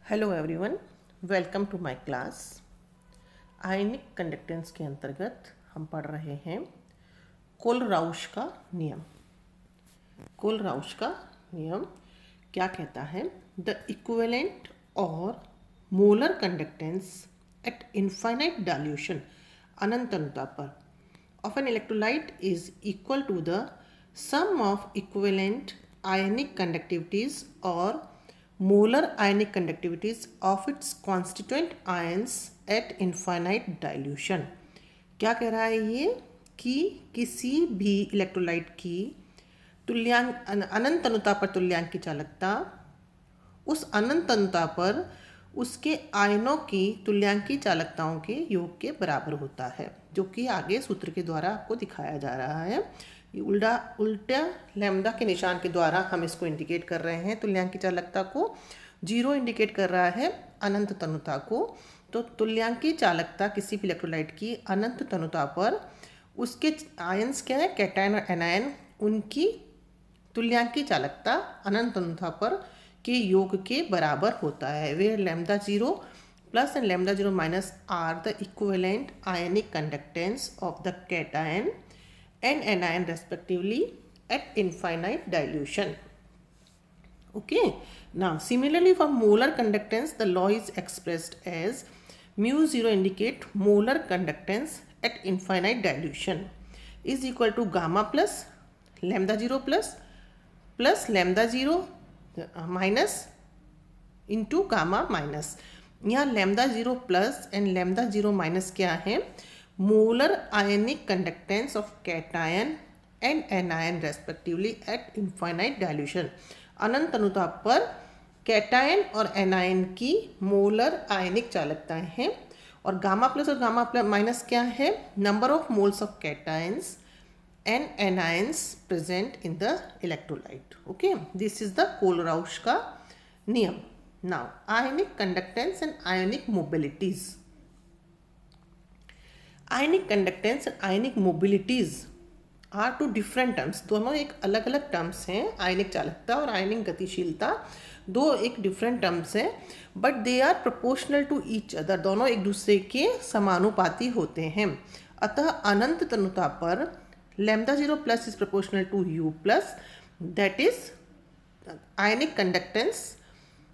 Hello everyone, welcome to my class. Ionic conductance के अंतर्गत हम पढ़ रहे हैं कोलराउश का नियम। कोलराउश का नियम क्या कहता है? द इक्विवेलेंट और molar conductance at infinite dilution, अनंत अनुता पर, of an electrolyte is equal to the sum of equivalent ionic conductivities और molar ionic conductivities of its constituent ions at infinite dilution। क्या कह रहा है ये कि किसी भी इलेक्ट्रोलाइट की अनंत अनुता पर तुल्यांक की चालकता उस अनंत अनुता पर उसके आयनों की तुल्यांकी चालकताओं के योग के बराबर होता है, जो कि आगे सूत्र के द्वारा आपको दिखाया जा रहा है। उल्टा लैम्डा के निशान के द्वारा हम इसको इंडिकेट कर रहे हैं। तुल्यांकी चालकता को 0 इंडिकेट कर रहा है अनंत तनुता को। तो तुल्यांकी चालकता किसी भी इलेक्ट्रोलाइट की अनंत तनुता पर उसके आयंस क्या है, कैटायन और एनायन, उनकी तुल्यांकी चालकता अनंत तनुता पर के योग के बराबर होता है। Where lambda 0 plus and lambda 0 minus are the equivalent ionic conductance of the cation and anion respectively at infinite dilution. Okay, now similarly for molar conductance the law is expressed as mu0 indicate molar conductance at infinite dilution is equal to gamma plus lambda 0 plus lambda 0 minus into gamma minus। यहाँ lambda 0 plus and lambda 0 minus क्या है? Molar ionic conductance of cation and anion respectively at infinite dilution. अनंत अनुता पर cation और anion की molar आयनिक चालकताएं हैं। और गामा प्लस और गामा प्लस माइनस क्या है? Number of moles of cations and anions present in the electrolyte. Okay, this is the Kohlrausch का नियम। Now ionic conductance and ionic mobilities. Ionic conductance and ionic mobilities are two different terms. दोनों एक अलग अलग terms हैं। आयनिक चालकता और आयनिक गतिशीलता दो एक डिफरेंट टर्म्स हैं, but they are proportional to each other. दोनों एक दूसरे के समानुपाती होते हैं। अतः अनंत तनुता पर lambda 0 plus is proportional to U plus, that is ionic conductance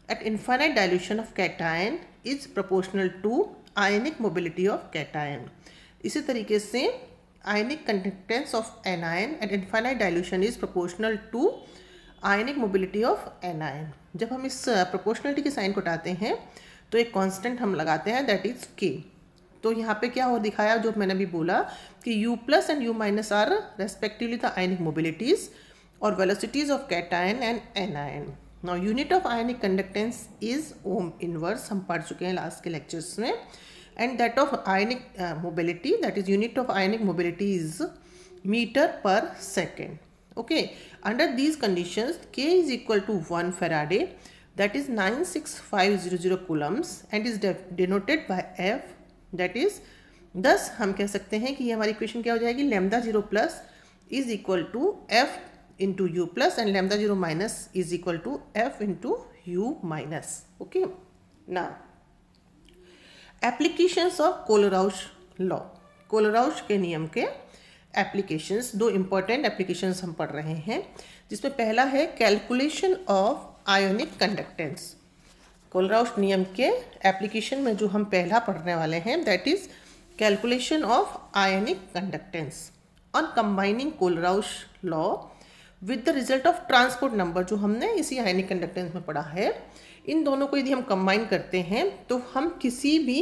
at infinite dilution of cation is proportional to ionic mobility of cation. इसी तरीके से ionic conductance of anion at infinite dilution is proportional to ionic mobility of anion. जब हम इस proportionality के sign को हटाते हैं तो एक कांस्टेंट हम लगाते हैं, दैट इज के। तो यहाँ पे क्या हो दिखाया, जो मैंने भी बोला कि u plus and u minus are respectively the ionic mobilities और velocities of cation and anion. Now unit of ionic conductance is ohm inverse, हम पढ़ चुके हैं लास्ट के लेक्चर्स में। And that of ionic mobility, that is unit of ionic mobility is meter per second. Okay, under these conditions K is equal to 1 Faraday, that is 96500 coulombs and is denoted by F, that is, thus हम कह सकते हैं कि ये हमारी equation क्या हो जाएगी, lambda 0 plus is equal to F into u plus and lambda 0 minus is equal to F into u minus. Okay, ना applications of Kohlrausch law. Kohlrausch के नियम के एप्लीकेशंस, दो इम्पॉर्टेंट एप्लीकेशंस हम पढ़ रहे हैं, जिसमें पहला है calculation of ionic conductance. Kohlrausch नियम के एप्लीकेशन में जो हम पहला पढ़ने वाले हैं, that is calculation of ionic conductance on combining Kohlrausch law with the result of transport number, जो हमने इसी आयनिक कंडक्टेंस में पढ़ा है। इन दोनों को यदि हम कंबाइन करते हैं तो हम किसी भी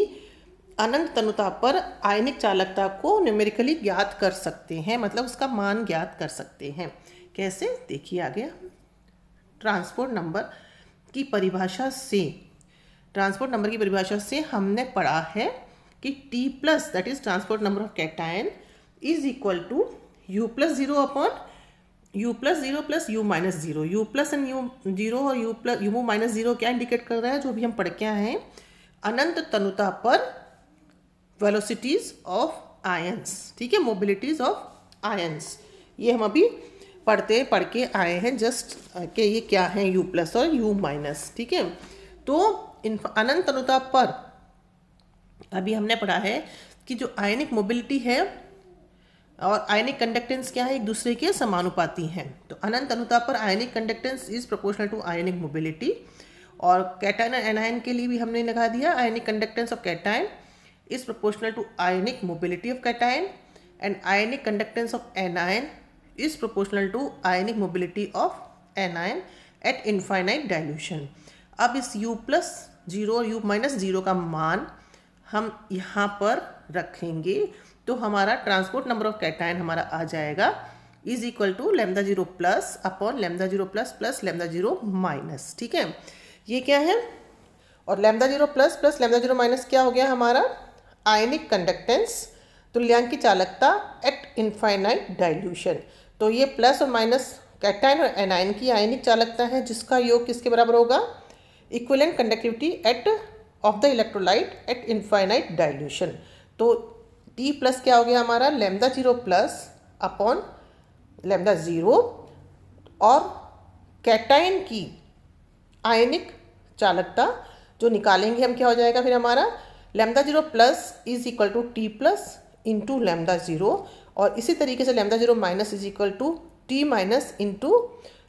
अनंत तनुता पर आयनिक चालकता को न्यूमेरिकली ज्ञात कर सकते हैं, मतलब उसका मान ज्ञात कर सकते हैं। कैसे, देखिए आगे। ट्रांसपोर्ट नंबर की परिभाषा से हमने पढ़ा है कि T plus, that is transport number of cation, is equal to U plus 0 upon u plus 0 plus u minus 0। u plus and u 0 और u प्लस u माइनस 0 क्या इंडिकेट कर रहा है, जो भी हम पढ़ के आए हैं, अनंत तनुता पर वेलोसिटीज ऑफ आयंस। ठीक है, मोबिलिटीज ऑफ आयंस, ये हम अभी पढ़ के आए हैं जस्ट कि ये क्या है u प्लस और u माइनस। ठीक है, तो अनंत अनुताप पर अभी हमने पढ़ा है कि जो आयनिक मोबिलिटी है और आयनिक कंडक्टेंस क्या है, एक दूसरे के समानुपाती हैं। तो अनंत अनुताप पर ionic conductance is proportional to ionic mobility, और कैटायन और एनायन के लिए भी हमने लगा दिया ionic conductance of cation is proportional to ionic mobility of cation, and ionic conductance of anion is proportional to ionic mobility of anion at infinite dilution. अब इस U+0 और U-0 का मान हम यहाँ पर रखेंगे, तो हमारा ट्रांसपोर्ट नंबर ऑफ कैटायन हमारा आ जाएगा is equal to λ0 plus upon λ0 plus plus λ0 minus. ठीक है, ये क्या है, और λ0 प्लस प्लस λ0 माइनस क्या हो गया हमारा, आयनिक कंडक्टेंस तुल्यांकी चालकता एट इनफाइनाइट डाइल्यूशन। तो ये प्लस और माइनस कैटायन और एनायन की आयनिक चालकता है, जिसका योग किसके बराबर होगा, equivalent conductivity eight of the electrolyte eight infinite dilution. तो T प्लस क्या हो गया हमारा, λ0 प्लस अपॉन λ0, और कैटायन की आयनिक चालकता जो निकालेंगे हम, क्या हो जाएगा फिर हमारा, λ0 plus is equal to T plus into λ0, और इसी तरीके से λ0 minus is equal to T minus into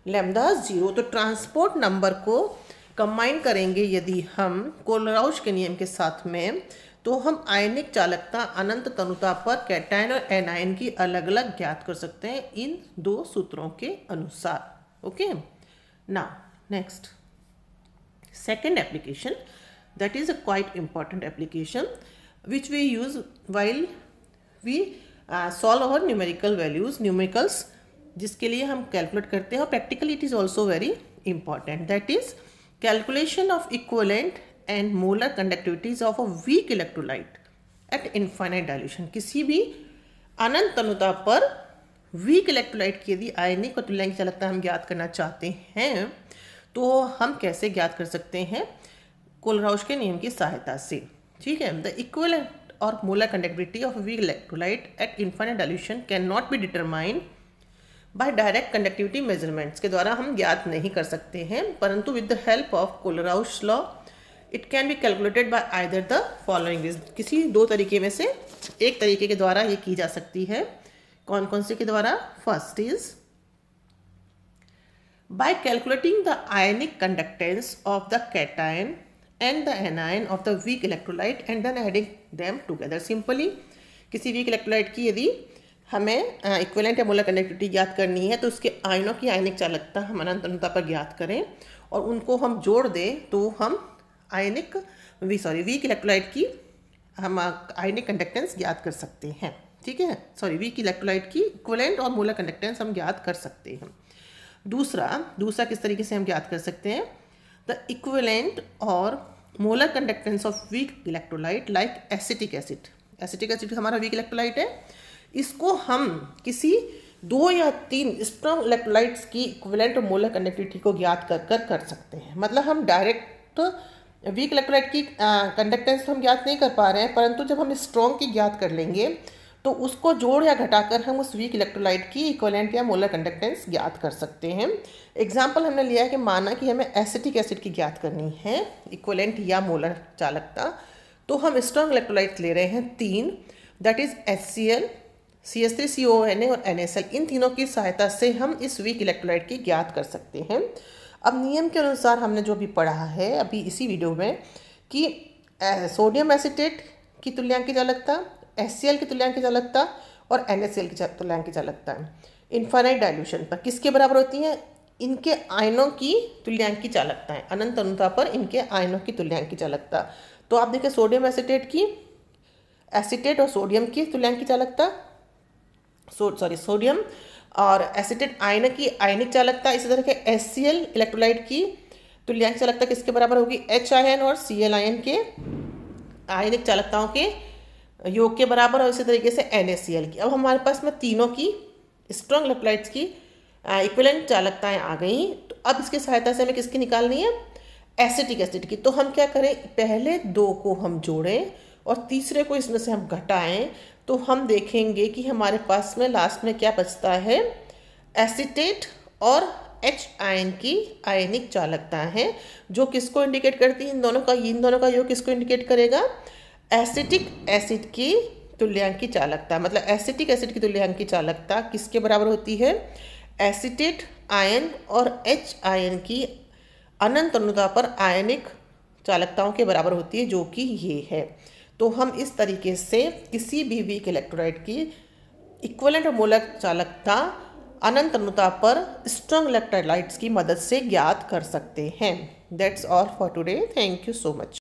λ0। तो ट्रांसपोर्ट नंबर को कंबाइन करेंगे यदि हम कोलराउश के नियम के साथ में, तो हम आयनिक चालकता अनंत तनुता पर कैटायन और एनायन की अलग अलग ज्ञात कर सकते हैं इन दो सूत्रों के अनुसार। Okay, now next second application, that is a quite important application which we use while we solve our numerical values, numericals, जिसके लिए हम कैलकुलेट करते हैं, और practically it is also very important, that is calculation of equivalent and molar conductivities of a weak electrolyte eight infinite dilution. किसी भी अनंत तनुता पर वीक इलेक्ट्रोलाइट की यदि आयनिक और तुल्यांकी चालकता हम ज्ञात करना चाहते हैं, तो हम कैसे ज्ञात कर सकते हैं, कोलराउश के नियम की सहायता से। ठीक है, द इक्विवेलेंट और molar conductivity of weak electrolyte eight infinite dilution can not be determined by direct conductivity measurements के द्वारा हम ज्ञात नहीं कर सकते हैं, परंतु with the help of Kohlrausch law it can be calculated by either the following, किसी दो तरीके में से एक तरीके के द्वारा ये की जा सकती है। कौन कौन से के द्वारा, first is by calculating the ionic conductance of the cation and the anion of the weak electrolyte and then adding them together. Simply किसी weak electrolyte की यदि हमें इक्विवेलेंट या मोलर कंडक्टिविटी ज्ञात करनी है, तो उसके आयनों की आयनिक चालकता हम अनंत तनुता पर ज्ञात करें और उनको हम जोड़ दें, तो हम वीक इलेक्ट्रोलाइट की हम आयनिक कंडक्टेंस ज्ञात कर सकते हैं। ठीक है, वीक इलेक्ट्रोलाइट की इक्विवेलेंट और मोलर कंडक्टेंस हम ज्ञात कर सकते हैं। दूसरा किस तरीके से हम ज्ञात कर सकते हैं, द इक्विवेलेंट और molar conductance of weak electrolyte like acetic acid. Acetic acid हमारा वीक इलेक्ट्रोलाइट है, इसको हम किसी 2 या 3 स्ट्रॉन्ग इलेक्ट्रोलाइट्स की इक्विवेलेंट और मोलर कंडक्टिविटी को ज्ञात कर सकते हैं। मतलब हम डायरेक्ट वीक इलेक्ट्रोलाइट की कंडक्टेंस तो हम ज्ञात नहीं कर पा रहे हैं, परंतु जब हम स्ट्रॉन्ग की ज्ञात कर लेंगे तो उसको जोड़ या घटाकर हम उस वीक इलेक्ट्रोलाइट की इक्विवेलेंट या मोलर कंडक्टेंस ज्ञात कर सकते हैं। एग्जाम्पल हमने लिया है कि माना कि हमें एसिटिक एसिड की ज्ञात करनी है इक्विवेलेंट या मोलर चालकता, तो हम स्ट्रॉन्ग इलेक्ट्रोलाइट ले रहे हैं 3, दैट इज HCl, CH3CONA और NaCl। इन तीनों की सहायता से हम इस वीक इलेक्ट्रोलाइट की ज्ञात कर सकते हैं। अब नियम के अनुसार हमने जो भी पढ़ा है अभी इसी वीडियो में कि सोडियम एसिटेट की तुल्यांकी चालकता, HCl की तुल्यांकी चालकता और NaCl की तुल्यांकी चालकता इनफाइनाइट डाइल्यूशन पर किसके बराबर होती हैं, इनके आयनों की तुल्यांकी चालकता है, अनंत अनुता पर इनके आयनों की तुल्यांकी चालकता। तो आप देखिए सोडियम एसिटेट की, एसिटेट और सोडियम की तुल्यांकी चालकता, सोडियम और एसिटेट आयन की आयनिक चालकता, इसी तरह के HCl इलेक्ट्रोलाइट की तुल्यांकी चालकता किसके बराबर होगी, H आयन और Cl आयन के आयनिक चालकताओं के योग के बराबर, और इसी तरीके से NaCl की। अब हमारे पास में तीनों की स्ट्रॉन्ग इलेक्ट्रोलाइट्स की इक्विवेलेंट चालकताएं आ गई। तो अब इसकी सहायता से हमें किसकी निकालनी है, एसिटिक एसिड की। तो हम क्या करें, पहले 2 को हम जोड़ें और तीसरे को इसमें से हम घटाएं, तो हम देखेंगे कि हमारे पास में लास्ट में क्या बचता है, एसिटेट और H आयन की आयनिक चालकता है, जो किसको इंडिकेट करती है? इन दोनों का योग किसको इंडिकेट करेगा? एसिटिक एसिड की तुल्यांकी चालकता। मतलब एसिटिक एसिड की तुल्यांकी चालकता किसके बराबर होती है? एसीटेट आयन और H आयन की अनंत अनुता पर आयनिक चालकताओं के बराबर होती है, जो कि ये है। तो हम इस तरीके से किसी भी वीक इलेक्ट्रोलाइट की इक्विवेलेंट मोलर चालकता अनंत अनुता पर स्ट्रॉन्ग इलेक्ट्रोलाइट्स की मदद से ज्ञात कर सकते हैं। That's all for today. Thank you so much.